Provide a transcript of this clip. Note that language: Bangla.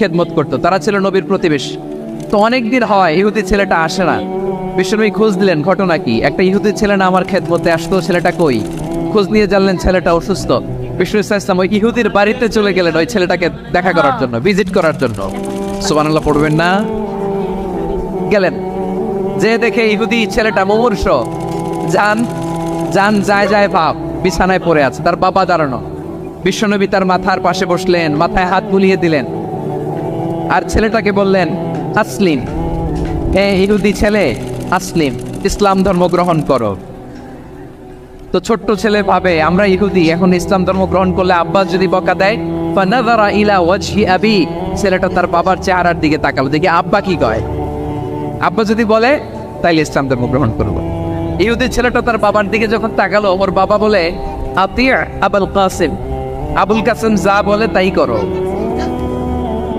খেদমত করতো, তারা ছিল নবীর প্রতিবেশী। তো অনেকদিন হয় ইহুদি ছেলেটা আসে না। বিশ্বনবী খোঁজ দিলেন ঘটনা কি, একটা ইহুদি ছেলে না আমার খেদমতে আসতো, ছেলেটা কই? খোঁজ নিয়ে জানলেন ছেলেটা অসুস্থ। বিষ্ণু ইসলাম ওই ইহুদির বাড়িতে চলে গেলেন ওই ছেলেটাকে দেখা করার জন্য, ভিজিট করার জন্য। সুবহানাল্লাহ পড়বেন না? গেলেন, যে দেখে ইহুদি ছেলেটা মুমূর্ষ, যান যান যায় যায় ভাব, বিছানায় পড়ে আছে, তার বাবা দাঁড়ানো। বিশ্বনবী তার মাথার পাশে বসলেন, মাথায় হাত বুলিয়ে দিলেন, আর ছেলেটাকে বললেন আসলিম, হে ইহুদি ছেলে আসলিম, ইসলাম ধর্ম গ্রহণ করো। তো ছোট্ট ছেলে ভাবে আমরা ইহুদি, এখন ইসলাম ধর্ম গ্রহণ করলে আব্বা যদি বকা দেয়। ফানাযারা ইলা ওয়াজহি আবি, ছেলেটা তার বাবার চেহারার দিকে তাকালো, দেখি আব্বা কি কয়। আব্বা যদি বলে তাইলে ইসলাম ধর্ম গ্রহণ করবো। ইহুদি ছেলেটা তার বাবার দিকে যখন তাকালো, ওর বাবা বলে আতিয়া আবুল কাসিম, আবুল কাসিম যা বলে তাই করো।